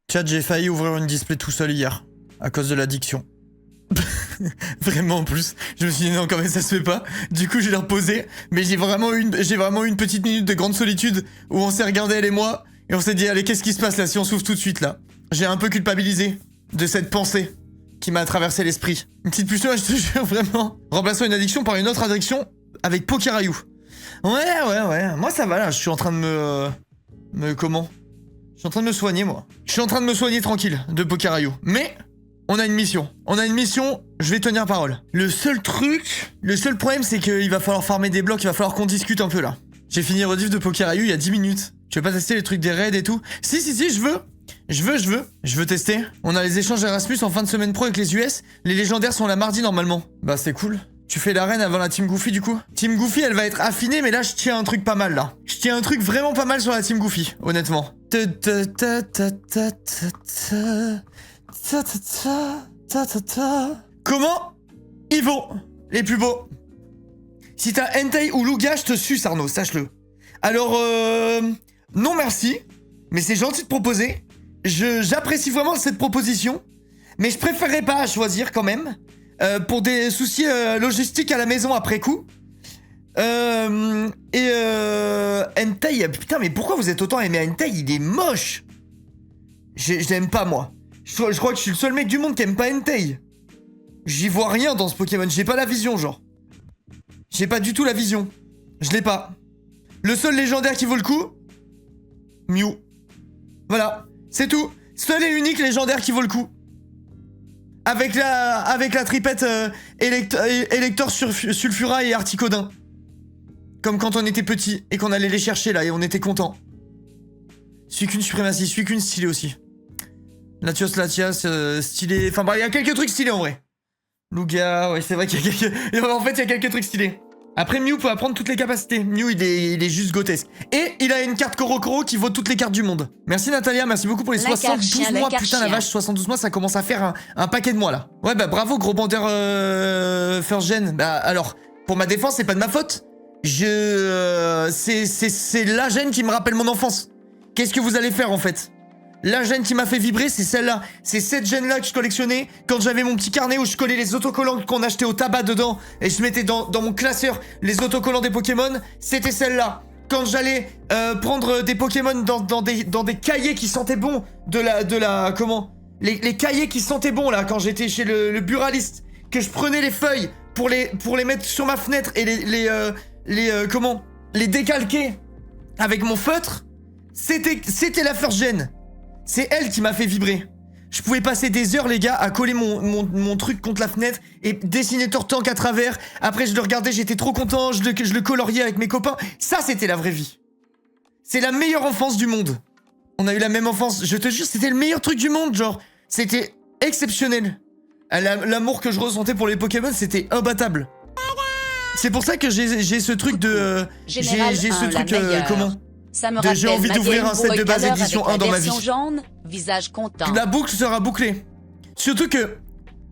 Chat, j'ai failli ouvrir une display tout seul hier. À cause de l'addiction. Vraiment en plus. Je me suis dit non, quand même ça se fait pas. Du coup, je l'ai reposé. Mais j'ai vraiment eu une petite minute de grande solitude où on s'est regardé, elle et moi. Et on s'est dit, allez, qu'est-ce qui se passe là si on s'ouvre tout de suite là? J'ai un peu culpabilisé de cette pensée qui m'a traversé l'esprit. Une petite pulsion, je te jure, vraiment. Remplaçons une addiction par une autre addiction avec Pokérayou. Ouais. Moi ça va là, je suis en train de comment? Je suis en train de me soigner, moi. Je suis en train de me soigner tranquille de Pokérayou. Mais on a une mission. Je vais tenir parole. Le seul problème, c'est qu'il va falloir farmer des blocs, il va falloir qu'on discute un peu là. J'ai fini le rediff de Pokérayou il y a 10 minutes. Tu veux pas tester les trucs des raids et tout? Si, je veux. Je veux tester. On a les échanges Erasmus en fin de semaine pro avec les US. Les légendaires sont la mardi normalement. Bah c'est cool. Tu fais l'arène avant la Team Goofy du coup? Team Goofy elle va être affinée, mais là je tiens un truc pas mal là. Je tiens un truc vraiment pas mal sur la Team Goofy, honnêtement. Comment ils vont les plus beaux? Si t'as Entei ou Lugia, je te suce Arnaud, sache-le. Alors non merci, mais c'est gentil de proposer. J'apprécie vraiment cette proposition, mais je préférerais pas choisir quand même. Pour des soucis logistiques à la maison après coup. Entei, putain mais pourquoi vous êtes autant aimé Entei? Il est moche. Je l'aime pas moi. Je crois que je suis le seul mec du monde qui aime pas Entei. J'y vois rien dans ce Pokémon, j'ai pas la vision genre. J'ai pas du tout la vision. Je l'ai pas. Le seul légendaire qui vaut le coup, Mew. Voilà, c'est tout. Seul et unique légendaire qui vaut le coup. Avec la tripette Elector Sulfura et Articodin. Comme quand on était petit et qu'on allait les chercher là et on était content. Suicune suprématie, Suicune stylé aussi. Latios stylé. Enfin bah il y a quelques trucs stylés en vrai. Lugia, ouais c'est vrai qu'il y a quelques... En fait il y a quelques trucs stylés. Après Mew peut apprendre toutes les capacités. Mew il est juste grotesque. Et il a une carte Korokoro qui vaut toutes les cartes du monde. Merci Natalia, merci beaucoup pour les 72 mois. Putain la vache, 72 mois ça commence à faire un paquet de mois là. Ouais bah bravo gros bandeur first gen. Bah alors, pour ma défense c'est pas de ma faute. C'est la gêne qui me rappelle mon enfance. Qu'est-ce que vous allez faire en fait? La gêne qui m'a fait vibrer, c'est celle-là. C'est cette gêne-là que je collectionnais quand j'avais mon petit carnet où je collais les autocollants qu'on achetait au tabac dedans et je mettais dans mon classeur les autocollants des Pokémon. C'était celle-là. Quand j'allais prendre des Pokémon dans des cahiers qui sentaient bon comment? Les cahiers qui sentaient bon là quand j'étais chez le buraliste, que je prenais les feuilles pour les mettre sur ma fenêtre et les décalquer avec mon feutre. C'était la first gen. C'est elle qui m'a fait vibrer. Je pouvais passer des heures, les gars, à coller mon truc contre la fenêtre et dessiner Tortank à travers. Après, je le regardais, j'étais trop content, je le coloriais avec mes copains. Ça, c'était la vraie vie. C'est la meilleure enfance du monde. On a eu la même enfance. Je te jure, c'était le meilleur truc du monde, genre. C'était exceptionnel. L'amour que je ressentais pour les Pokémon, c'était imbattable. C'est pour ça que j'ai ce truc de... j'ai ce truc, comment? J'ai envie d'ouvrir un set de base édition 1 dans ma vie. Jaune, visage content. La boucle sera bouclée. Surtout que,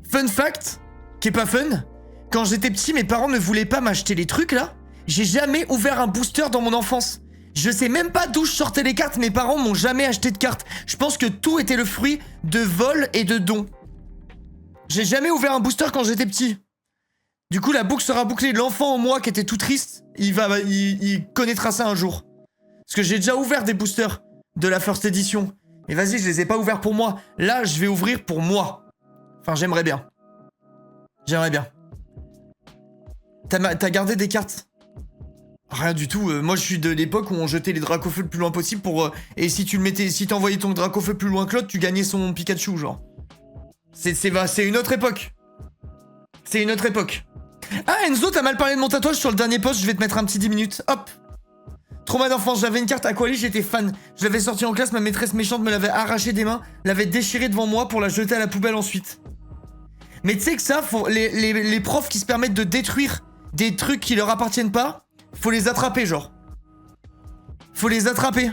fun fact, qui est pas fun, quand j'étais petit, mes parents ne voulaient pas m'acheter les trucs là. J'ai jamais ouvert un booster dans mon enfance. Je sais même pas d'où je sortais les cartes, mes parents m'ont jamais acheté de cartes. Je pense que tout était le fruit de vols et de dons. J'ai jamais ouvert un booster quand j'étais petit. Du coup, la boucle sera bouclée. L'enfant en moi qui était tout triste, il connaîtra ça un jour. Parce que j'ai déjà ouvert des boosters de la first edition. Mais vas-y, je les ai pas ouverts pour moi. Là, je vais ouvrir pour moi. Enfin, j'aimerais bien. J'aimerais bien. T'as gardé des cartes? Rien du tout. Moi, je suis de l'époque où on jetait les Dracofeu le plus loin possible pour... et si t'envoyais ton Dracofeu plus loin que l'autre, tu gagnais son Pikachu, genre. C'est une autre époque. C'est une autre époque. Ah, Enzo, t'as mal parlé de mon tatouage sur le dernier post. Je vais te mettre un petit 10 minutes. Hop. Trauma d'enfance, j'avais une carte Aquali, j'étais fan. Je l'avais sortie en classe, ma maîtresse méchante me l'avait arrachée des mains, l'avait déchirée devant moi pour la jeter à la poubelle ensuite. Mais tu sais que ça, les profs qui se permettent de détruire des trucs qui leur appartiennent pas, faut les attraper genre. Faut les attraper.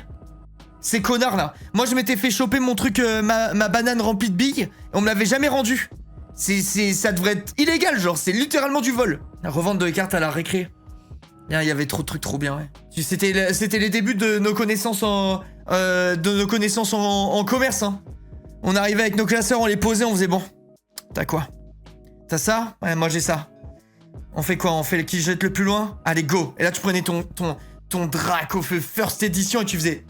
Ces connards là. Moi je m'étais fait choper mon truc, ma banane remplie de billes, et on me l'avait jamais rendu. Ça devrait être illégal genre, c'est littéralement du vol. La revente de cartes à la récré. Il y avait trop de trucs trop bien, ouais. C'était les débuts de nos connaissances en commerce, hein. On arrivait avec nos classeurs, on les posait, on faisait bon. T'as quoi? T'as ça? Ouais, moi j'ai ça. On fait quoi? On fait qui jette le plus loin? Allez, go! Et là, tu prenais ton drac au feu First Edition et tu faisais...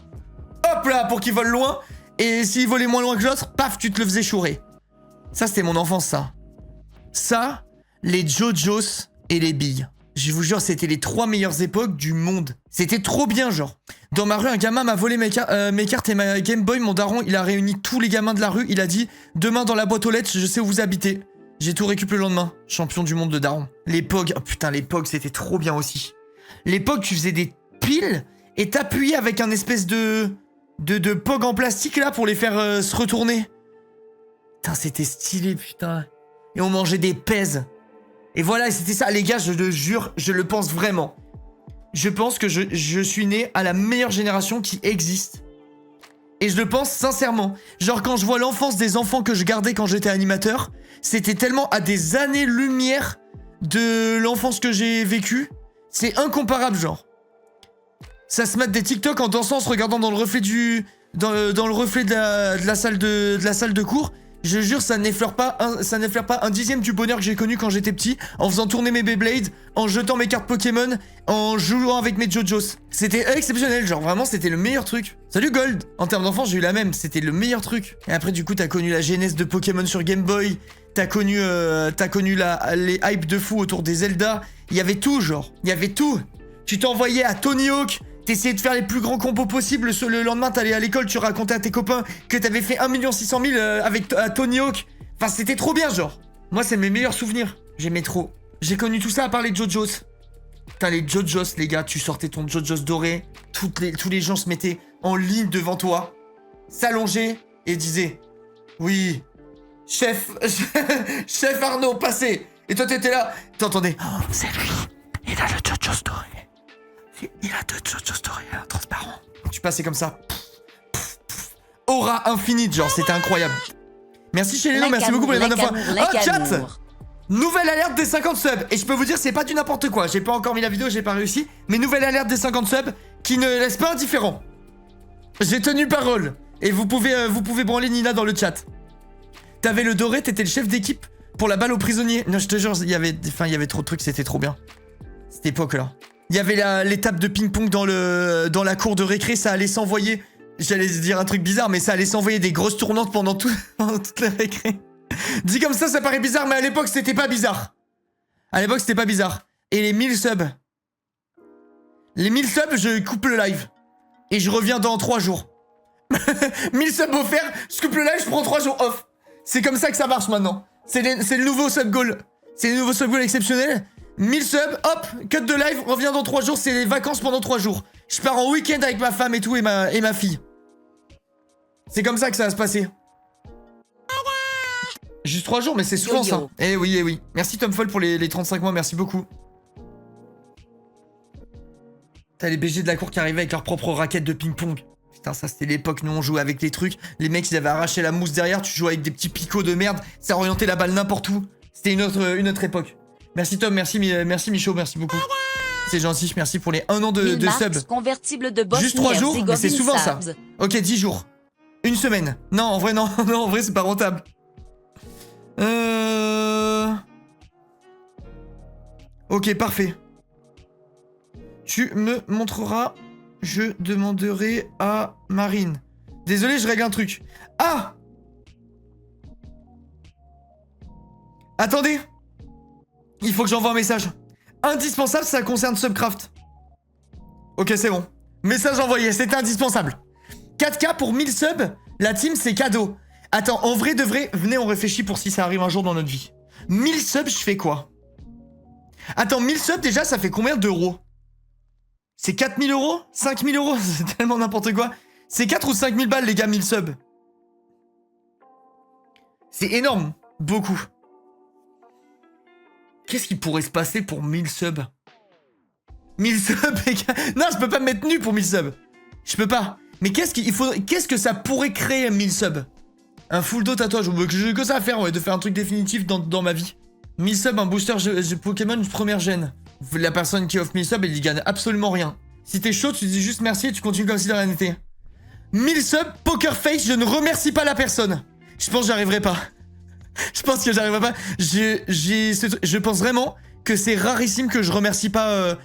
Hop là, pour qu'il vole loin. Et s'il volait moins loin que l'autre, paf, tu te le faisais chourer. Ça, c'était mon enfance, ça. Ça, les JoJo's et les billes. Je vous jure, c'était les 3 meilleures époques du monde. C'était trop bien, genre. Dans ma rue, un gamin m'a volé mes cartes et ma Game Boy. Mon daron, il a réuni tous les gamins de la rue. Il a dit, demain dans la boîte aux lettres, je sais où vous habitez. J'ai tout récupéré le lendemain. Champion du monde de daron. Les POG, oh putain, les POG, c'était trop bien aussi. Les POG, tu faisais des piles et t'appuyais avec un espèce de POG en plastique là pour les faire se retourner. Putain, c'était stylé, putain. Et on mangeait des pèses. Et voilà, c'était ça, les gars, je le jure, je le pense vraiment. Je pense que je suis né à la meilleure génération qui existe. Et je le pense sincèrement. Genre, quand je vois l'enfance des enfants que je gardais quand j'étais animateur, c'était tellement à des années-lumière de l'enfance que j'ai vécue. C'est incomparable, genre. Ça se met des TikTok en dansant, en se regardant dans le reflet dans le reflet de la salle de cours. Je jure, ça n'effleure pas un dixième du bonheur que j'ai connu quand j'étais petit, en faisant tourner mes Beyblade, en jetant mes cartes Pokémon, en jouant avec mes JoJo's. C'était exceptionnel, genre vraiment c'était le meilleur truc. Salut Gold! En termes d'enfance, j'ai eu la même, c'était le meilleur truc. Et après du coup, t'as connu la genèse de Pokémon sur Game Boy, t'as connu les hypes de fou autour des Zelda. Il y avait tout, genre. Il y avait tout. Tu t'envoyais à Tony Hawk. T'essayais de faire les plus grands combos possibles. Le lendemain, t'allais à l'école, tu racontais à tes copains que t'avais fait 1 600 000 avec Tony Hawk. Enfin, c'était trop bien, genre. Moi, c'est mes meilleurs souvenirs. J'aimais trop. J'ai connu tout ça à part les JoJo's. Putain, les JoJo's, les gars, tu sortais ton JoJo's doré. Tous les gens se mettaient en ligne devant toi, s'allongeaient et disaient « Oui, chef, chef Arnaud, passez !» Et toi, t'étais là, t'entendais oh, « C'est lui, il a le JoJo's doré. Il a 2 JoJo's dorés, transparent. » Tu passais comme ça. Aura infinite, genre, c'était incroyable. Merci chez Lélo, merci beaucoup pour les 29 fois. Oh, chat! Nouvelle alerte des 50 subs. Et je peux vous dire, c'est pas du n'importe quoi. J'ai pas encore mis la vidéo, j'ai pas réussi. Mais nouvelle alerte des 50 subs qui ne laisse pas indifférent. J'ai tenu parole. Et vous pouvez branler Nina dans le chat. T'avais le doré, t'étais le chef d'équipe pour la balle aux prisonniers. Non, je te jure, il y avait trop de trucs, c'était trop bien. Cette époque-là. Il y avait l'étape de ping-pong dans la cour de récré, ça allait s'envoyer... J'allais dire un truc bizarre, mais ça allait s'envoyer des grosses tournantes pendant toute la récré. Dit comme ça paraît bizarre, mais à l'époque, c'était pas bizarre. À l'époque, c'était pas bizarre. Et les 1000 subs. Les 1000 subs, je coupe le live. Et je reviens dans 3 jours. 1000 subs offerts, je coupe le live, je prends 3 jours off. C'est comme ça que ça marche maintenant. C'est le nouveau sub goal. C'est le nouveau sub goal exceptionnel. 1000 subs, hop, cut de live, reviens dans 3 jours, c'est les vacances pendant 3 jours. Je pars en week-end avec ma femme et tout, et ma fille. C'est comme ça que ça va se passer. Juste 3 jours, mais c'est souvent ça. Eh oui, eh oui. Merci Tom Foll pour les 35 mois, merci beaucoup. T'as les BG de la cour qui arrivaient avec leur propre raquette de ping-pong. Putain, ça c'était l'époque, nous on jouait avec les trucs. Les mecs, ils avaient arraché la mousse derrière, tu jouais avec des petits picots de merde, ça orientait la balle n'importe où. C'était une autre époque. Merci Tom, merci Michaud, merci beaucoup. C'est gentil, merci pour les 1 an de sub. Convertible de juste 3 jours, mais c'est souvent ça. Ok, 10 jours. 1 semaine. Non, en vrai, non, non, en vrai, c'est pas rentable. Ok, parfait. Tu me montreras. Je demanderai à Marine. Désolé, je règle un truc. Ah! Attendez. Il faut que j'envoie un message. Indispensable, ça concerne Subcraft. Ok, c'est bon. Message envoyé, c'était indispensable. 4K pour 1000 subs, la team, c'est cadeau. Attends, en vrai de vrai, venez, on réfléchit pour si ça arrive un jour dans notre vie. 1000 subs, je fais quoi? Attends, 1000 subs, déjà, ça fait combien d'euros? C'est 4000 euros? 5000 euros? C'est tellement n'importe quoi. C'est 4 ou 5000 balles, les gars, 1000 subs. C'est énorme. Beaucoup. Qu'est-ce qui pourrait se passer pour 1000 subs? 1000 subs, les gars. Non, je peux pas me mettre nu pour 1000 subs. Je peux pas. Mais qu'est-ce que ça pourrait créer 1000 subs? Un full dos tatouage. J'ai que ça à faire, ouais, de faire un truc définitif dans ma vie. 1000 subs, un booster Pokémon première gêne. La personne qui offre 1000 subs, elle y gagne absolument rien. Si t'es chaud, tu dis juste merci et tu continues comme si de rien n'était. 1000 subs, poker face, je ne remercie pas la personne. Je pense que j'arriverai pas. Je pense que j'arriverai pas. Je pense vraiment que c'est rarissime que je remercie pas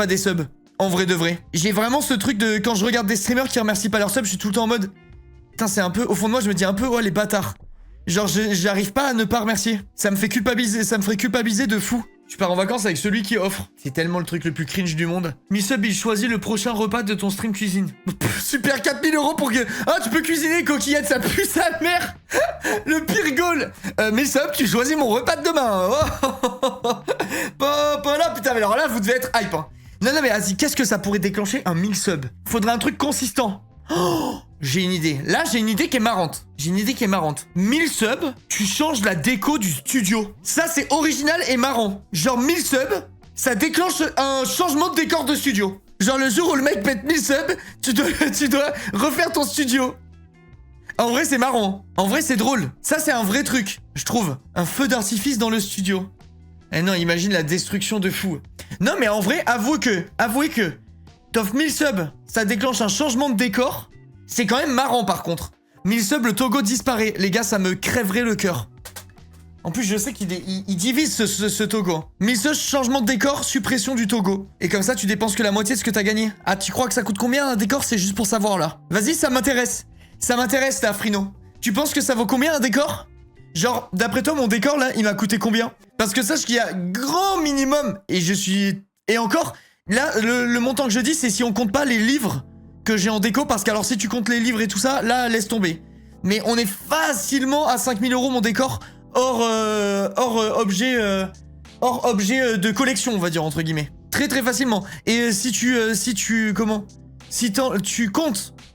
des subs. En vrai de vrai. J'ai vraiment ce truc de quand je regarde des streamers qui remercient pas leurs subs, je suis tout le temps en mode... Putain, c'est un peu... Au fond de moi, je me dis un peu, oh les bâtards. Genre, j'arrive pas à ne pas remercier. Ça me fait culpabiliser, ça me ferait culpabiliser de fou. Tu pars en vacances avec celui qui offre. C'est tellement le truc le plus cringe du monde. Misub, il choisit le prochain repas de ton stream cuisine. Super, 4000 € pour que... Ah, tu peux cuisiner, coquillette, ça pue sa mère. Le pire goal. Misub, tu choisis mon repas de demain. Pas là, putain, mais alors là, vous devez être hype, hein. Non, mais vas-y, qu'est-ce que ça pourrait déclencher un 1000 subs? Faudrait un truc consistant. Oh, j'ai une idée. Là, j'ai une idée qui est marrante. 1000 subs, tu changes la déco du studio. Ça, c'est original et marrant. Genre 1000 subs, ça déclenche un changement de décor de studio. Genre le jour où le mec pète 1000 subs, tu dois refaire ton studio. En vrai, c'est marrant. En vrai, c'est drôle. Ça, c'est un vrai truc, je trouve. Un feu d'artifice dans le studio. Eh non, imagine la destruction de fou. Non, mais en vrai, avouez que t'offres 1000 subs, ça déclenche un changement de décor. C'est quand même marrant, par contre. 1000 subs, le Togo disparaît. Les gars, ça me crèverait le cœur. En plus, je sais qu'il divise ce Togo. 1000 subs, changement de décor, suppression du Togo. Et comme ça, tu dépenses que la moitié de ce que t'as gagné. Ah, tu crois que ça coûte combien un décor? C'est juste pour savoir, là. Vas-y, ça m'intéresse. Ça m'intéresse, là, Frino. Tu penses que ça vaut combien un décor? Genre, d'après toi, mon décor, là, il m'a coûté combien? Parce que sache qu'il y a grand minimum, et je suis... Et encore, là, le montant que je dis, c'est si on compte pas les livres que j'ai en déco, parce qu'alors, si tu comptes les livres et tout ça, là, laisse tomber. Mais on est facilement à 5000 € mon décor, hors objet de collection, on va dire, entre guillemets. Très, très facilement. Et si tu comptes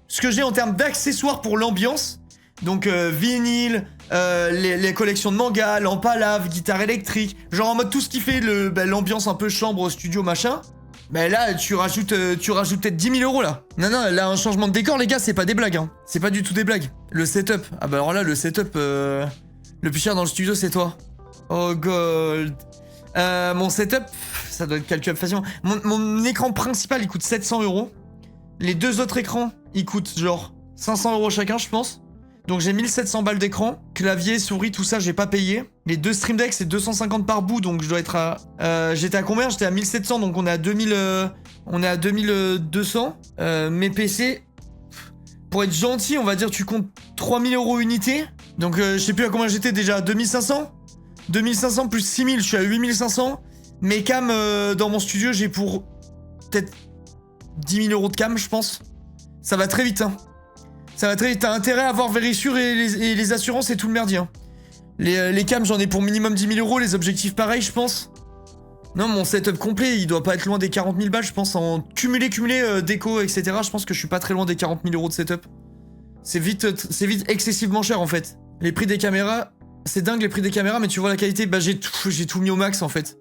ce que j'ai en termes d'accessoires pour l'ambiance, donc vinyle, les collections de mangas, lampes à lave, guitare électrique, genre en mode tout ce qui fait l'ambiance un peu chambre, studio, machin. Bah là, tu rajoutes peut-être 10 000 € là. Non, là, un changement de décor, les gars, c'est pas des blagues, hein. C'est pas du tout des blagues. Le setup. Ah bah alors là, le setup, le plus cher dans le studio, c'est toi. Oh, gold. Mon setup, ça doit être calculable facilement. Mon écran principal, il coûte 700 €. Les deux autres écrans, ils coûtent genre 500 € chacun, je pense. Donc j'ai 1700 balles d'écran, clavier, souris, tout ça j'ai pas payé. Les deux Stream Deck c'est 250 par bout, donc je dois être à... j'étais à combien? J'étais à 1700, donc on est à 2200. Mes PC, pour être gentil, on va dire tu comptes 3000 € unité. Donc je sais plus à combien j'étais déjà, 2500 2500 plus 6000, je suis à 8500. Mes cams dans mon studio, j'ai pour peut-être 10 000 € de cam, je pense. Ça va très vite, hein. Ça va très vite, t'as intérêt à avoir Verisure et les assurances et tout le merdier. Hein. Les cams, j'en ai pour minimum 10 000 €, les objectifs pareil, je pense. Non, mon setup complet, il doit pas être loin des 40 000 balles, je pense, en cumulé, déco, etc. Je pense que je suis pas très loin des 40 000 € de setup. C'est vite excessivement cher, en fait. Les prix des caméras, c'est dingue les prix des caméras, mais tu vois la qualité, bah j'ai tout mis au max, en fait.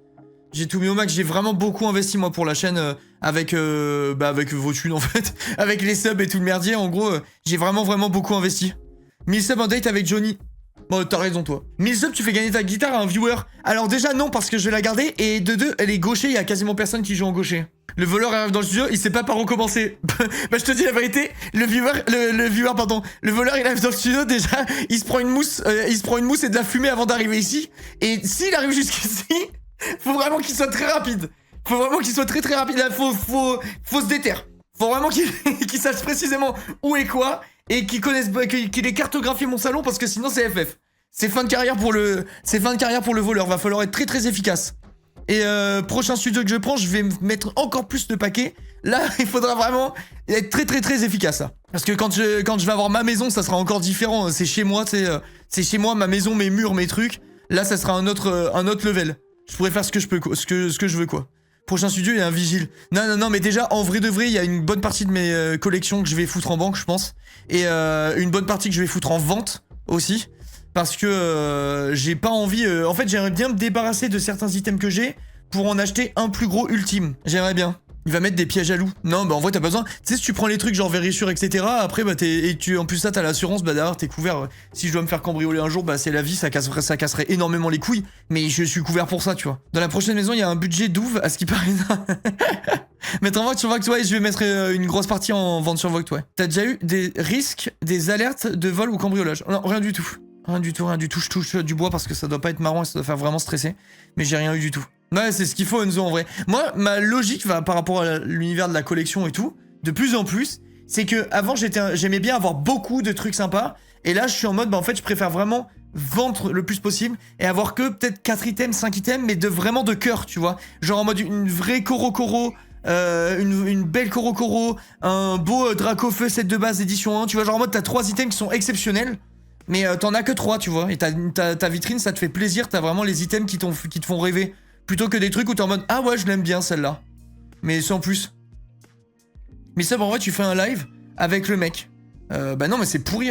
J'ai tout mis au max, j'ai vraiment beaucoup investi moi pour la chaîne avec vos thunes en fait. Avec les subs et tout le merdier, en gros, j'ai vraiment beaucoup investi. 1000 subs un date avec Johnny. Bon, t'as raison toi. 1000 subs, tu fais gagner ta guitare à un viewer. Alors déjà non, parce que je vais la garder, et de deux, elle est gaucher, il y a quasiment personne qui joue en gaucher. Le voleur arrive dans le studio, il sait pas par où commencer. Bah je te dis la vérité, le voleur il arrive dans le studio, déjà, il se prend une mousse et de la fumée avant d'arriver ici. Et s'il arrive jusqu'ici... Faut vraiment qu'il soit très rapide. Faut vraiment qu'il soit très rapide. Là, faut se déterre. Faut vraiment qu'il sache précisément où est quoi et qu'il ait cartographié mon salon parce que sinon c'est FF. C'est fin de carrière pour le voleur. Va falloir être très efficace. Et prochain studio que je prends, je vais mettre encore plus de paquets. Là, il faudra vraiment être très efficace. Là. Parce que quand je vais avoir ma maison, ça sera encore différent. C'est chez moi, c'est chez moi, ma maison, mes murs, mes trucs. Là, ça sera un autre level. Je pourrais faire ce que je veux, quoi. Prochain studio, il y a un vigile. Non, mais déjà, en vrai de vrai, il y a une bonne partie de mes collections que je vais foutre en banque, je pense. Et une bonne partie que je vais foutre en vente, aussi. Parce que j'ai pas envie... en fait, j'aimerais bien me débarrasser de certains items que j'ai pour en acheter un plus gros ultime. J'aimerais bien. Il va mettre des pièges à loups. Non, bah en vrai, t'as pas besoin. Tu sais, si tu prends les trucs genre vérissure, etc., après, bah en plus, ça, t'as l'assurance, bah derrière, t'es couvert. Si je dois me faire cambrioler un jour, bah c'est la vie, ça casserait énormément les couilles. Mais je suis couvert pour ça, tu vois. Dans la prochaine maison, il y a un budget d'ouf, à ce qui paraît. Mettre en vente sur Vogt, ouais, je vais mettre une grosse partie en vente sur Vogt, ouais. T'as déjà eu des risques, des alertes de vol ou cambriolage? Non, rien du tout. Rien du tout. Je touche du bois parce que ça doit pas être marrant et ça doit faire vraiment stresser. Mais j'ai rien eu du tout. Ouais, c'est ce qu'il faut, Enzo, en vrai. Moi, ma logique va par rapport à l'univers de la collection et tout, de plus en plus, c'est que avant j'aimais bien avoir beaucoup de trucs sympas, et là, je suis en mode, bah en fait, je préfère vraiment vendre le plus possible et avoir que peut-être 4 items, 5 items, mais vraiment de cœur, tu vois. Genre en mode une vraie Coro, une belle Coro, un beau Dracofeu set de base édition 1, tu vois. Genre en mode, t'as 3 items qui sont exceptionnels. Mais t'en as que 3, tu vois. Et ta vitrine, ça te fait plaisir. T'as vraiment les items qui te font rêver. Plutôt que des trucs où t'es en mode, ah ouais, je l'aime bien celle-là. Mais sans plus. Mais ça, en vrai, tu fais un live avec le mec. Bah non, mais c'est pourri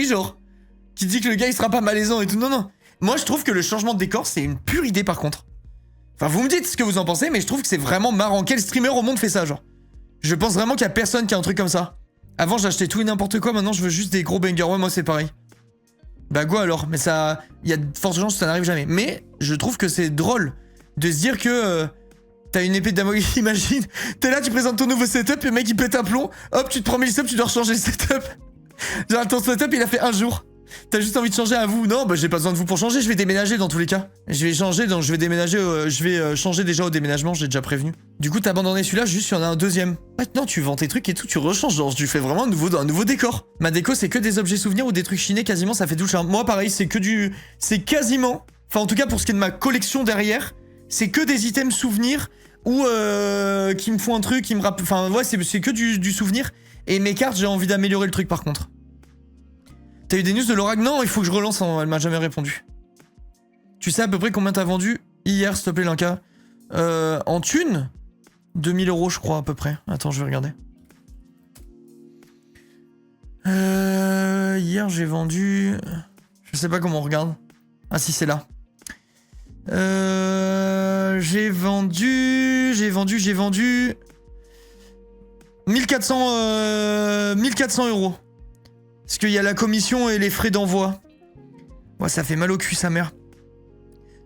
genre. Qui dit que le gars, il sera pas malaisant et tout. Non. Moi, je trouve que le changement de décor, c'est une pure idée, par contre. Enfin, vous me dites ce que vous en pensez, mais je trouve que c'est vraiment marrant. Quel streamer au monde fait ça, genre? Je pense vraiment qu'il y a personne qui a un truc comme ça. Avant, j'achetais tout et n'importe quoi. Maintenant, je veux juste des gros bangers. Ouais, moi, c'est pareil. Bah quoi alors? Mais ça... Il y a de fortes chances que ça n'arrive jamais. Mais je trouve que c'est drôle de se dire que... t'as une épée de Damoclès, imagine. T'es là, tu présentes ton nouveau setup, le mec il pète un plomb. Hop, tu te prends 1000 subs, tu dois rechanger le setup. Genre ton setup il a fait un jour. T'as juste envie de changer à vous. Non, bah j'ai pas besoin de vous pour changer, je vais déménager dans tous les cas. Je vais changer, donc je vais déménager, changer déjà au déménagement, j'ai déjà prévenu. Du coup t'as abandonné celui-là, juste il y en a un deuxième. Maintenant tu vends tes trucs et tout, tu rechanges, genre tu fais vraiment un nouveau décor. Ma déco c'est que des objets souvenirs ou des trucs chinés, quasiment ça fait tout le charme. Moi pareil, c'est quasiment, enfin en tout cas pour ce qui est de ma collection derrière, c'est que des items souvenirs ou qui me font un truc, qui me rappellent, enfin ouais c'est que du souvenir. Et mes cartes j'ai envie d'améliorer le truc par contre. T'as eu des news de l'Oracle? Non, il faut que je relance, elle m'a jamais répondu. Tu sais à peu près combien t'as vendu hier, s'il te plaît, Linka? En thune 2000 € je crois à peu près. Attends, je vais regarder. Hier j'ai vendu... Je sais pas comment on regarde. Ah si, c'est là. J'ai vendu... 1400 €. Parce qu'il y a la commission et les frais d'envoi. Ouais, ça fait mal au cul, sa mère.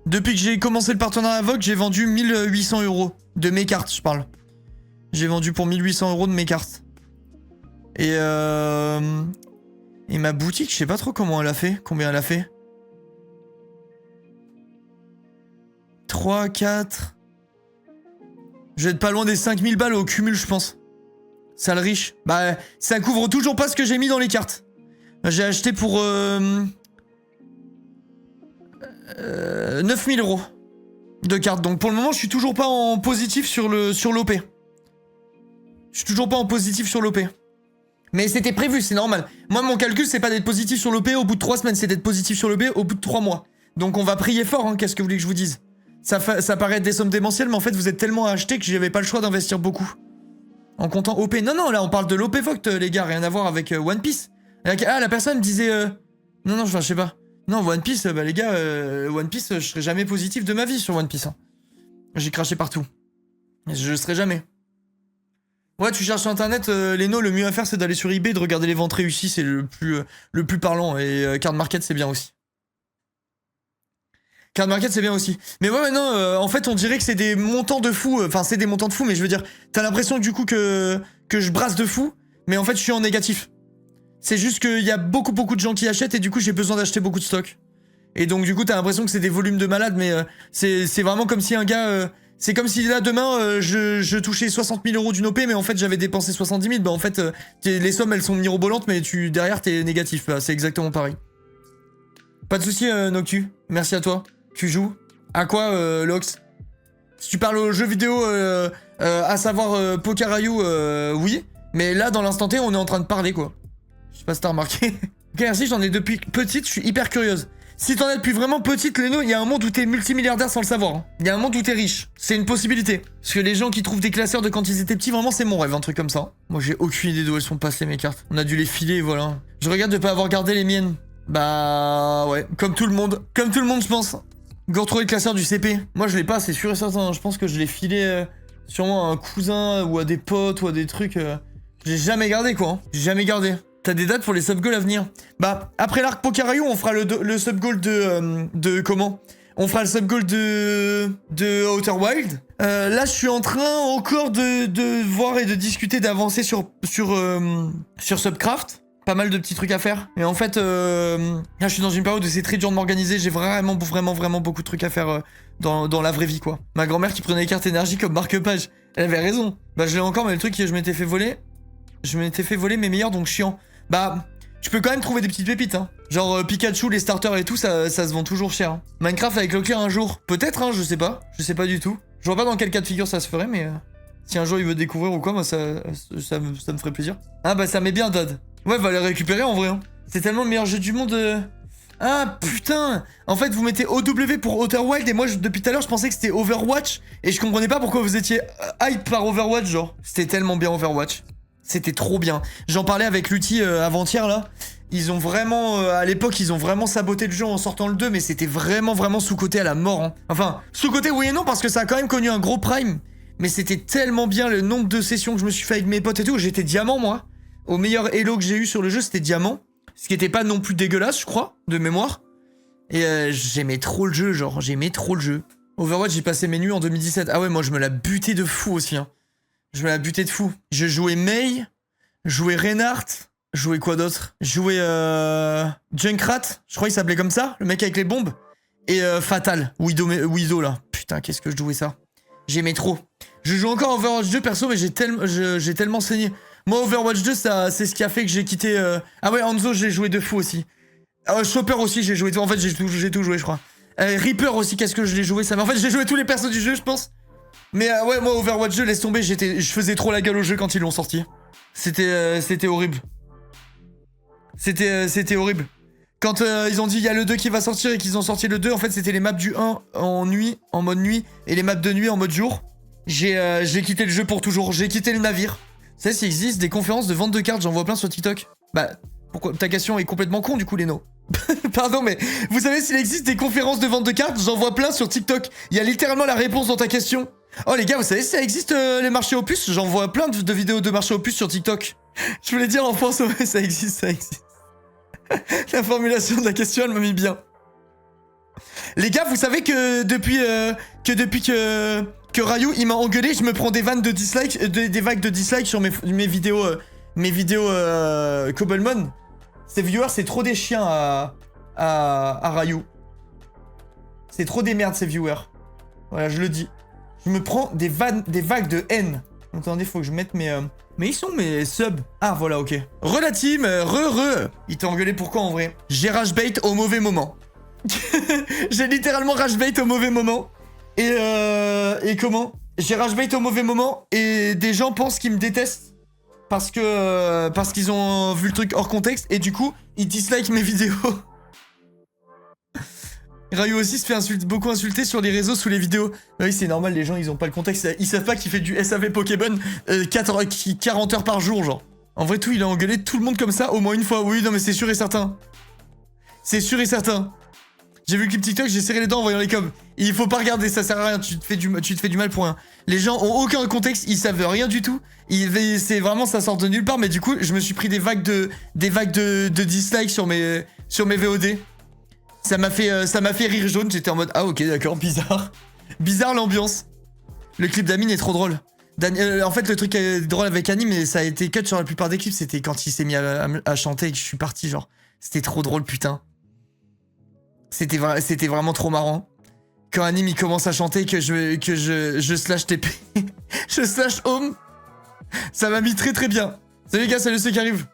Depuis que j'ai commencé le partenariat Vogue, j'ai vendu 1800 €. De mes cartes, je parle. J'ai vendu pour 1800 € de mes cartes. Et ma boutique, je sais pas trop comment elle a fait. Combien elle a fait. 3, 4... Je vais être pas loin des 5000 balles au cumul, je pense. Sale riche. Bah, ça couvre toujours pas ce que j'ai mis dans les cartes. J'ai acheté pour 9000 € de cartes. Donc pour le moment, je suis toujours pas en positif sur l'OP. Je suis toujours pas en positif sur l'OP. Mais c'était prévu, c'est normal. Moi, mon calcul, c'est pas d'être positif sur l'OP au bout de 3 semaines, c'est d'être positif sur l'OP au bout de 3 mois. Donc on va prier fort, hein, qu'est-ce que vous voulez que je vous dise? Ça paraît être des sommes démentielles, mais en fait, vous êtes tellement à acheter que j'avais pas le choix d'investir beaucoup. En comptant OP. Non, là, on parle de l'OP Vogt, les gars, rien à voir avec One Piece. Ah, la personne me disait... Non, je sais pas. Non, One Piece, bah les gars, One Piece, je serai jamais positif de ma vie sur One Piece. Hein. J'ai craché partout. Je serai jamais. Ouais, tu cherches sur internet, Leno, le mieux à faire, c'est d'aller sur eBay et de regarder les ventes réussies, c'est le plus parlant. Et Card Market, c'est bien aussi. Card Market, c'est bien aussi. Mais ouais, non, en fait, on dirait que c'est des montants de fou. Enfin, c'est des montants de fou, mais je veux dire, t'as l'impression du coup que je brasse de fou, mais en fait, je suis en négatif. C'est juste qu'il y a beaucoup de gens qui achètent et du coup j'ai besoin d'acheter beaucoup de stock. Et donc du coup t'as l'impression que c'est des volumes de malade, mais c'est vraiment comme si un gars... c'est comme si là demain je touchais 60 000 € d'une OP, mais en fait j'avais dépensé 70 000. Bah en fait les sommes elles sont mirobolantes, mais derrière t'es négatif. Bah, c'est exactement pareil. Pas de soucis Noctu, merci à toi. Tu joues à quoi Lox? Si tu parles aux jeux vidéo, à savoir Pokerayou, oui. Mais là dans l'instant T on est en train de parler quoi. Je sais pas si t'as remarqué. Ok, merci, j'en ai depuis petite, je suis hyper curieuse. Si t'en as depuis vraiment petite, Leno, il y a un monde où t'es multimilliardaire sans le savoir. Hein. Il y a un monde où t'es riche. C'est une possibilité. Parce que les gens qui trouvent des classeurs de quand ils étaient petits, vraiment, c'est mon rêve, un truc comme ça. Moi, j'ai aucune idée d'où elles sont passées, mes cartes. On a dû les filer, voilà. Je regrette de pas avoir gardé les miennes. Bah, ouais. Comme tout le monde. Comme tout le monde, je pense. Go retrouver le classeur du CP. Moi, je l'ai pas, c'est sûr et certain. Je pense que je l'ai filé sûrement à un cousin ou à des potes ou à des trucs. J'ai jamais gardé quoi. Hein. J'ai jamais gardé. T'as des dates pour les sub-goals à venir? Bah, après l'arc Pokarayu, on fera le sub-goal de comment? On fera le sub-goal de Outer Wild. Là, je suis en train encore de voir et de discuter d'avancer sur Subcraft. Pas mal de petits trucs à faire. Et en fait, là, je suis dans une période où c'est très dur de m'organiser. J'ai vraiment beaucoup de trucs à faire dans la vraie vie, quoi. Ma grand-mère qui prenait les cartes énergie comme marque-page. Elle avait raison. Bah, je l'ai encore, mais le truc, je m'étais fait voler. Je m'étais fait voler mes meilleurs, donc chiant. Bah, tu peux quand même trouver des petites pépites, hein. Genre Pikachu, les starters et tout, ça se vend toujours cher. Hein. Minecraft avec Leclerc un jour. Peut-être, hein, je sais pas. Je sais pas du tout. Je vois pas dans quel cas de figure ça se ferait, mais... si un jour il veut découvrir ou quoi, moi, ça me ferait plaisir. Ah, bah, ça met bien, Todd. Ouais, va les récupérer, en vrai. Hein. C'est tellement le meilleur jeu du monde... Ah, putain. En fait, vous mettez OW pour Outer Wild, et moi, depuis tout à l'heure, je pensais que c'était Overwatch, et je comprenais pas pourquoi vous étiez hype par Overwatch, genre. C'était tellement bien, Overwatch. C'était trop bien. J'en parlais avec Lutti avant-hier, là. Ils ont vraiment... à l'époque, ils ont vraiment saboté le jeu en sortant le 2, mais c'était vraiment sous-coté à la mort. Hein. Enfin, sous-coté oui et non, parce que ça a quand même connu un gros prime. Mais c'était tellement bien le nombre de sessions que je me suis fait avec mes potes et tout. J'étais diamant, moi. Au meilleur elo que j'ai eu sur le jeu, c'était diamant. Ce qui était pas non plus dégueulasse, je crois, de mémoire. Et j'aimais trop le jeu, genre. J'aimais trop le jeu. Overwatch, j'ai passé mes nuits en 2017. Ah ouais, moi, je me la butais de fou aussi, hein. Je me la butais de fou. Je jouais Mei, jouais Reinhardt, jouais quoi d'autre? Jouais Junkrat, je crois qu'il s'appelait comme ça, le mec avec les bombes. Et Fatal, Widow là. Putain, qu'est-ce que je jouais ça. J'aimais trop. Je joue encore à Overwatch 2 perso, mais j'ai tellement saigné. Moi, Overwatch 2, c'est ce qui a fait que j'ai quitté... Ah ouais, Hanzo, j'ai joué de fou aussi. Chopper aussi, j'ai joué... En fait, j'ai tout joué, je crois. Reaper aussi, qu'est-ce que je l'ai joué ça. Mais en fait, j'ai joué tous les persos du jeu, je pense. Mais ouais, moi, Overwatch 2, laisse tomber, je faisais trop la gueule au jeu quand ils l'ont sorti. C'était horrible. C'était horrible. Quand ils ont dit il y a le 2 qui va sortir et qu'ils ont sorti le 2, en fait, c'était les maps du 1 en nuit, en mode nuit, et les maps de nuit en mode jour. J'ai quitté le jeu pour toujours, j'ai quitté le navire. Vous savez s'il existe des conférences de vente de cartes, j'en vois plein sur TikTok. Bah, pourquoi ta question est complètement con du coup, Leno. Pardon, mais vous savez s'il existe des conférences de vente de cartes, j'en vois plein sur TikTok. Il y a littéralement la réponse dans ta question. Oh les gars, vous savez si ça existe les marchés aux puces? J'en vois plein de vidéos de marchés aux puces sur TikTok. Je voulais dire en France, ouais, ça existe. La formulation de la question, elle m'a mis bien. Les gars, vous savez que depuis que Ryu il m'a engueulé, je me prends des vannes de dislikes, des vagues de dislikes sur mes vidéos Cobblemon. Ces viewers, c'est trop des chiens à Ryu. C'est trop des merdes ces viewers. Voilà, je le dis. Je me prends des vagues de haine. Attendez, faut que je mette mes... Mais ils sont mes subs. Ah, voilà, ok. Re la team, re. Il t'a engueulé pourquoi en vrai? J'ai rage bait au mauvais moment. J'ai littéralement rage bait au mauvais moment. Et comment? J'ai rage bait au mauvais moment et des gens pensent qu'ils me détestent. Parce qu'ils ont vu le truc hors contexte et du coup, ils dislikent mes vidéos. Ryu aussi se fait beaucoup insulter sur les réseaux sous les vidéos. Bah oui, c'est normal, les gens ils ont pas le contexte. Ils savent pas qu'il fait du SAV Pokémon 40 heures par jour, genre. En vrai, il a engueulé tout le monde comme ça au moins une fois. Oui, non, mais c'est sûr et certain. C'est sûr et certain. J'ai vu le clip TikTok, j'ai serré les dents en voyant les coms. Il faut pas regarder, ça sert à rien, tu te fais du mal pour rien. Les gens ont aucun contexte, ils savent rien du tout. C'est vraiment, ça sort de nulle part, mais du coup, je me suis pris des vagues de dislikes sur mes VOD. Ça m'a fait rire jaune, j'étais en mode ah ok d'accord, bizarre. Bizarre l'ambiance. Le clip d'Amine est trop drôle. En fait le truc drôle avec Annie, mais ça a été cut sur la plupart des clips, c'était quand il s'est mis à chanter et que je suis parti genre. C'était trop drôle putain. C'était vraiment trop marrant. Quand Anime il commence à chanter que je slash TP. Je slash home. Ça m'a mis très bien. Salut les gars, salut ceux qui arrivent.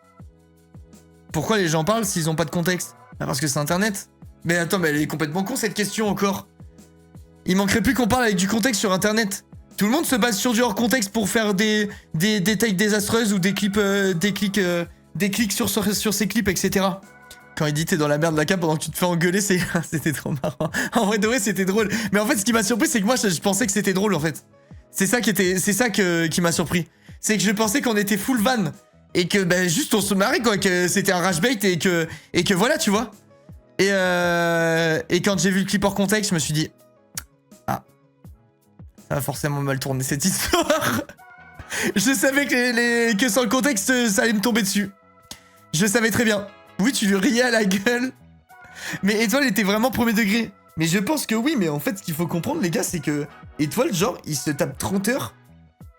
Pourquoi les gens parlent s'ils ont pas de contexte? Bah parce que c'est internet. Mais attends, mais elle est complètement con cette question encore. Il manquerait plus qu'on parle avec du contexte sur internet. Tout le monde se base sur du hors contexte pour faire des takes désastreuses ou des clips, des clics sur ces clips, etc. Quand il dit t'es dans la merde de la cam pendant que tu te fais engueuler, c'était trop marrant. En vrai de vrai, c'était drôle. Mais en fait, ce qui m'a surpris, c'est que moi, je pensais que c'était drôle en fait. C'est ça qui m'a surpris. C'est que je pensais qu'on était full van et que bah, juste on se marrait quoi, que c'était un rage bait et que voilà, tu vois. Et quand j'ai vu le clip hors contexte, je me suis dit ah, Ça a forcément mal tourné cette histoire. Je savais que sans le contexte, ça allait me tomber dessus. Je savais très bien. Oui, tu lui riais à la gueule. Mais Étoile était vraiment premier degré. Mais je pense que oui, mais en fait, ce qu'il faut comprendre, les gars, c'est que Étoile, genre, il se tape 30 heures.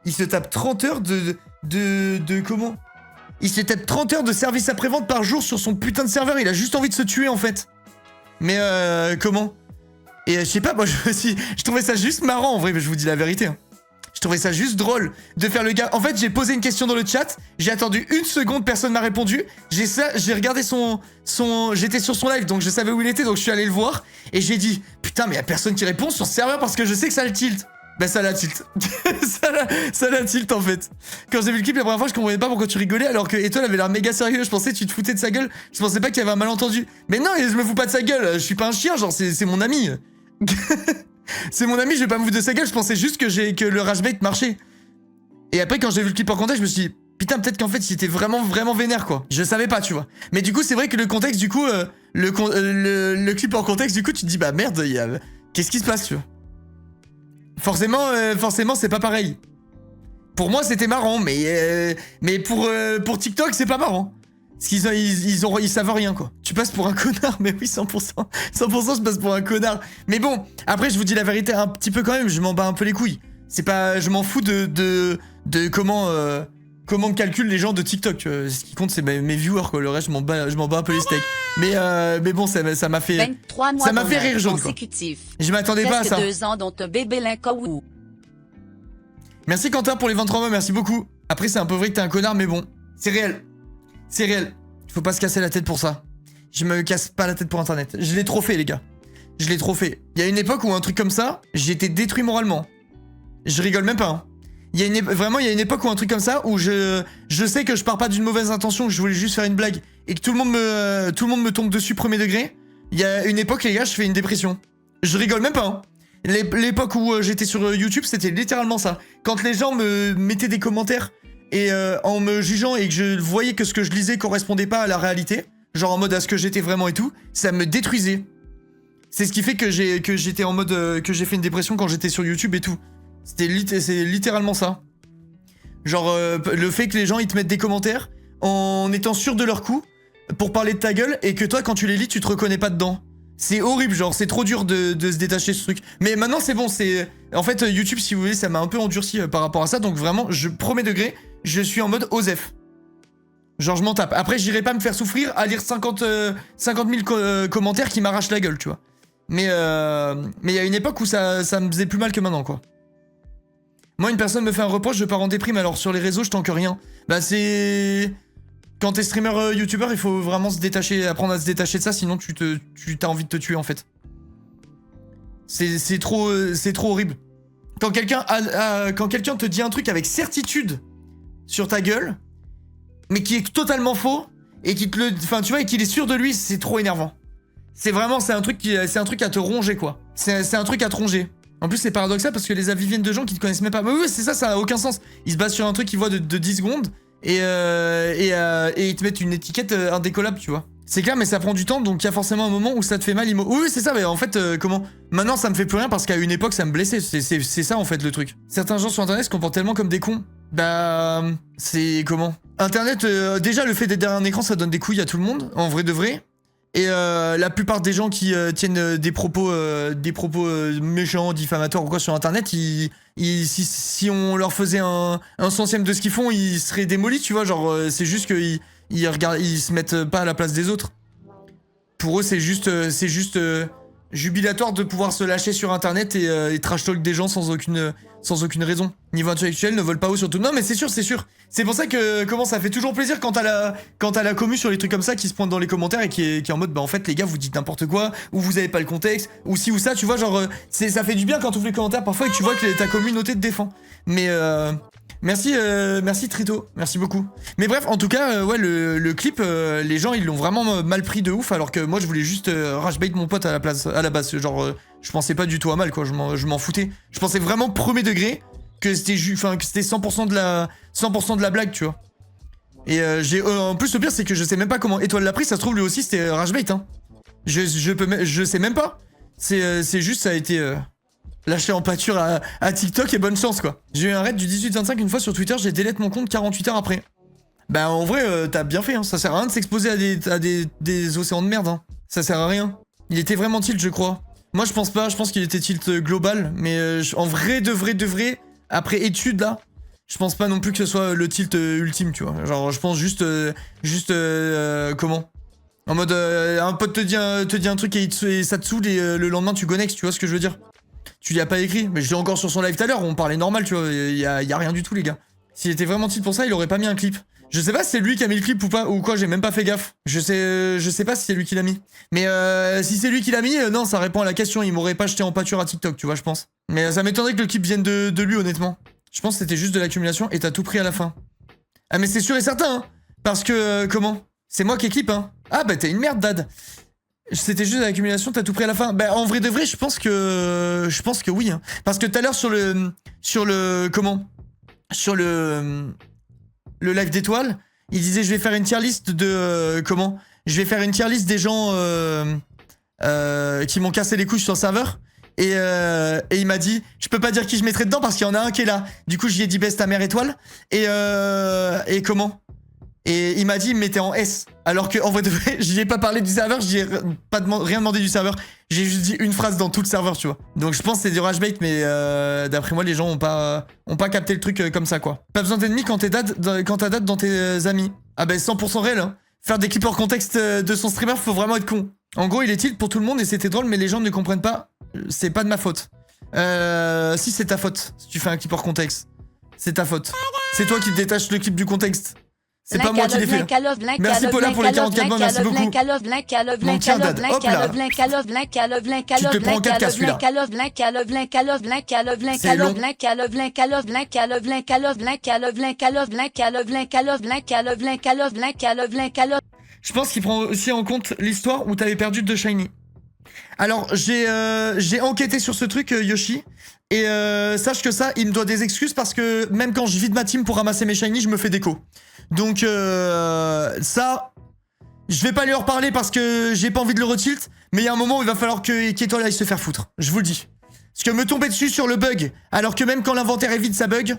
Il se tape 30 heures de comment? Il se tape 30 heures de service après-vente par jour sur son putain de serveur. Il a juste envie de se tuer, en fait. Mais comment? Et je sais pas, moi, je trouvais ça juste marrant, en vrai, mais je vous dis la vérité. Hein. Je trouvais ça juste drôle de faire le gars. En fait, j'ai posé une question dans le chat, j'ai attendu 1 seconde, personne m'a répondu. J'ai regardé j'étais sur son live, donc je savais où il était, donc je suis allé le voir. Et j'ai dit, putain, mais y a personne qui répond sur ce serveur parce que je sais que ça le tilt. Bah ça la tilt. ça la tilt en fait. Quand j'ai vu le clip la première fois, je comprenais pas pourquoi tu rigolais alors que Étoile avait l'air méga sérieux. Je pensais que tu te foutais de sa gueule. Je pensais pas qu'il y avait un malentendu. Mais non, je me fous pas de sa gueule. Je suis pas un chien, genre c'est mon ami. C'est mon ami, je vais pas me foutre de sa gueule. Je pensais juste que le rage bait marchait. Et après quand j'ai vu le clip en contexte, je me suis dit putain, peut-être qu'en fait il était vraiment vénère quoi. Je savais pas, tu vois. Mais du coup, c'est vrai que le contexte, du coup, le clip en contexte, du coup, tu te dis bah merde, qu'est-ce qui se passe, tu vois. Forcément, c'est pas pareil. Pour moi, c'était marrant, mais pour TikTok, c'est pas marrant. Parce qu'ils savent rien, quoi. Tu passes pour un connard, mais oui, 100%. 100%, je passe pour un connard. Mais bon, après, je vous dis la vérité un petit peu quand même, je m'en bats un peu les couilles. C'est pas... Je m'en fous de comment calculent les gens de TikTok. Ce qui compte, c'est mes viewers, quoi. Le reste, je m'en bats un peu les steaks. Mais bon, ça m'a fait... 23 mois ça m'a fait rire jaune, quoi. Je m'attendais pas à ça. 2 ans dont un bébé Linkaou. Merci Quentin pour les 23 mois, merci beaucoup. Après, c'est un peu vrai que t'es un connard, mais bon, c'est réel. C'est réel. Il faut pas se casser la tête pour ça. Je me casse pas la tête pour Internet. Je l'ai trop fait, les gars. Je l'ai trop fait. Il y a une époque où un truc comme ça, j'ai été détruit moralement. Je rigole même pas. Hein. Vraiment, il y a une époque où un truc comme ça, où je sais que je pars pas d'une mauvaise intention, que je voulais juste faire une blague, et que tout le monde me tombe dessus premier degré. Il y a une époque, les gars, je fais une dépression. Je rigole même pas. Hein. L'époque où j'étais sur YouTube, c'était littéralement ça. Quand les gens me mettaient des commentaires et en me jugeant et que je voyais que ce que je lisais correspondait pas à la réalité, genre en mode à ce que j'étais vraiment et tout, ça me détruisait. C'est ce qui fait que j'étais en mode que j'ai fait une dépression quand j'étais sur YouTube et tout. C'est littéralement ça. Genre le fait que les gens ils te mettent des commentaires en étant sûr de leur coup pour parler de ta gueule et que toi quand tu les lis tu te reconnais pas dedans. C'est horrible, genre c'est trop dur de se détacher de ce truc. Mais maintenant c'est bon, c'est... En fait YouTube, si vous voulez, ça m'a un peu endurci par rapport à ça. Donc vraiment, premier degré, je suis en mode OSEF. Genre je m'en tape. Après j'irai pas me faire souffrir à lire 50 000 commentaires qui m'arrachent la gueule, tu vois. Mais il y a une époque où ça me faisait plus mal que maintenant, quoi. Moi une personne me fait un reproche, je pars en déprime, alors sur les réseaux je tanque rien. Bah c'est... Quand t'es streamer youtubeur, il faut vraiment se détacher, apprendre à se détacher de ça, sinon tu t'as envie de te tuer en fait. C'est trop horrible. Quand quelqu'un te dit un truc avec certitude sur ta gueule, mais qui est totalement faux, et qui te le... Enfin tu vois, et qu'il est sûr de lui, c'est trop énervant. C'est un truc à te ronger quoi. C'est un truc à te ronger. En plus c'est paradoxal parce que les avis viennent de gens qui te connaissent même pas. Mais oui, c'est ça, ça a aucun sens. Ils se basent sur un truc qu'ils voient de 10 secondes. Et ils te mettent une étiquette indécollable, tu vois. C'est clair, mais ça prend du temps, donc il y a forcément un moment où ça te fait mal. Oui, c'est ça, mais en fait, comment... Maintenant, ça me fait plus rien parce qu'à une époque, ça me blessait. C'est ça, en fait, le truc. Certains gens sur Internet se comportent tellement comme des cons. Bah... C'est... Comment Internet, déjà, le fait d'être derrière un écran, ça donne des couilles à tout le monde, en vrai de vrai. Et la plupart des gens qui tiennent des propos méchants, diffamatoires ou quoi sur Internet, si on leur faisait un centième de ce qu'ils font, ils seraient démolis, tu vois. Genre, c'est juste qu'ils se mettent pas à la place des autres. Pour eux, c'est juste jubilatoire de pouvoir se lâcher sur Internet et trash talk des gens sans aucune raison. Niveau intellectuel, ne vole pas haut surtout. Non, mais c'est sûr. C'est pour ça que ça fait toujours plaisir quand t'as la commu sur les trucs comme ça qui se pointe dans les commentaires et qui est en mode bah en fait les gars vous dites n'importe quoi ou vous avez pas le contexte ou si ou ça, tu vois, genre ça fait du bien quand tu ouvres les commentaires parfois et que tu vois que ta communauté te défend. Mais merci Trito, merci beaucoup. Mais bref, en tout cas, ouais, le clip, les gens ils l'ont vraiment mal pris de ouf, alors que moi je voulais juste rage-bait mon pote à la base. Genre, je pensais pas du tout à mal, quoi. Je m'en foutais. Je pensais vraiment premier degré que c'était 100% de la blague, tu vois. Et en plus le pire c'est que je sais même pas comment Étoile l'a pris. Ça se trouve lui aussi c'était rage-bait, hein. Je sais même pas. C'est juste ça a été. Lâcher en pâture à TikTok et bonne chance quoi. J'ai eu un raid du 18-25 une fois sur Twitter, j'ai délete mon compte 48 heures après. Bah en vrai, t'as bien fait, hein. Ça sert à rien de s'exposer à des océans de merde. Hein. Ça sert à rien. Il était vraiment tilt, je crois. Moi, je pense pas. Je pense qu'il était tilt global. Mais en vrai, de vrai, après étude, là, je pense pas non plus que ce soit le tilt ultime, tu vois. Genre, je pense juste comment en mode, un pote te dit un truc et ça te saoule et le lendemain, tu connectes, tu vois ce que je veux dire. Tu lui as pas écrit. Mais je l'ai encore sur son live tout à l'heure, on parlait normal, tu vois. Y a rien du tout, les gars. S'il était vraiment tilt pour ça, il aurait pas mis un clip. Je sais pas si c'est lui qui a mis le clip ou pas, ou quoi, j'ai même pas fait gaffe. Je sais pas si c'est lui qui l'a mis. Mais si c'est lui qui l'a mis, non, ça répond à la question, il m'aurait pas jeté en pâture à TikTok, tu vois, je pense. Mais ça m'étonnerait que le clip vienne de lui, honnêtement. Je pense que c'était juste de l'accumulation et t'as tout pris à la fin. Ah mais c'est sûr et certain, hein. Parce que, comment? C'est moi qui ai clip, hein. Ah bah t'es une merde, Dad. C'était juste de l'accumulation, t'as tout pris à la fin. Bah en vrai de vrai, je pense que oui, hein. Parce que tout à l'heure sur le, comment? Sur le live d'étoiles, il disait je vais faire une tier list de comment? Je vais faire une tier list des gens qui m'ont cassé les couilles sur le serveur. Et il m'a dit je peux pas dire qui je mettrai dedans parce qu'il y en a un qui est là. Du coup j'y ai dit baisse ta mère étoile. Et comment? Et il m'a dit il me mettait en S. Alors que en vrai de vrai, j'y ai pas parlé du serveur, j'y ai rien demandé du serveur. J'ai juste dit une phrase dans tout le serveur, tu vois. Donc je pense que c'est du rage bait, mais d'après moi les gens ont pas capté le truc comme ça quoi. Pas besoin d'ennemis quand t'as date dans tes amis. Ah bah 100% réel hein. Faire des clips hors contexte de son streamer, faut vraiment être con. En gros il est tilt pour tout le monde et c'était drôle mais les gens ne comprennent pas. C'est pas de ma faute. Si c'est ta faute, si tu fais un clip hors contexte. C'est ta faute. C'est toi qui détaches le clip du contexte. C'est pas moi qui l'ai fait. Merci Paula pour les 44 mois, merci beaucoup. Mon tiens Dad, hop là. Tu te prends en 4 cas celui-là. C'est long. Je pense qu'il prend aussi en compte l'histoire où t'avais perdu 2 shiny. Alors j'ai enquêté sur ce truc Yoshi. Et sache que ça, il me doit des excuses parce que même quand je vide ma team pour ramasser mes shiny, je me fais déco. Donc ça, je vais pas lui en reparler parce que j'ai pas envie de le retilt. Mais il y a un moment où il va falloir qu'Étoile aille se faire foutre. Je vous le dis. Parce que me tomber dessus sur le bug, alors que même quand l'inventaire est vide, ça bug.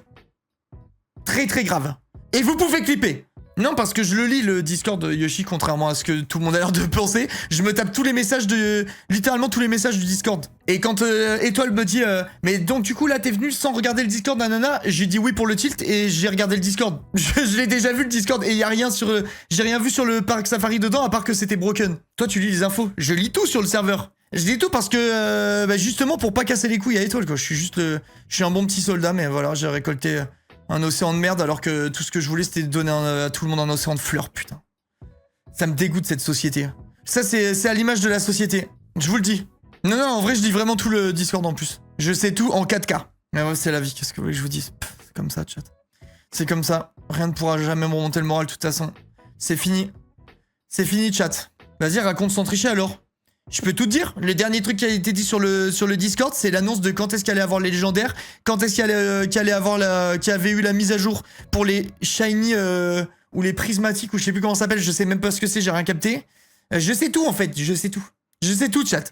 Très très grave. Et vous pouvez clipper. Non, parce que je le lis, le Discord de Yoshi, contrairement à ce que tout le monde a l'air de penser. Je me tape tous les messages littéralement tous les messages du Discord. Et quand Étoile me dit mais donc du coup là t'es venu sans regarder le Discord nanana, j'ai dit oui pour le tilt et j'ai regardé le Discord. Je l'ai déjà vu le Discord et y a rien sur j'ai rien vu sur le parc Safari dedans à part que c'était broken. Toi tu lis les infos. Je lis tout sur le serveur. Je lis tout parce que bah, justement pour pas casser les couilles à Étoile quoi. Je suis juste je suis un bon petit soldat mais voilà, j'ai récolté un océan de merde alors que tout ce que je voulais c'était donner à tout le monde un océan de fleurs, putain. Ça me dégoûte cette société. Ça c'est à l'image de la société. Je vous le dis. Non, en vrai je lis vraiment tout le Discord en plus. Je sais tout en 4K. Mais ouais, c'est la vie, qu'est-ce que vous voulez que je vous dise? C'est comme ça, chat. C'est comme ça. Rien ne pourra jamais me remonter le moral de toute façon. C'est fini. C'est fini, chat. Vas-y, raconte sans tricher alors. Je peux tout te dire. Le dernier truc qui a été dit sur le Discord, c'est l'annonce de quand est-ce qu'il allait avoir les légendaires, quand est-ce qu'il allait avoir qu'il avait eu la mise à jour pour les shiny ou les prismatiques ou je sais plus comment ça s'appelle, je sais même pas ce que c'est, j'ai rien capté. Je sais tout en fait, je sais tout. Je sais tout, chat.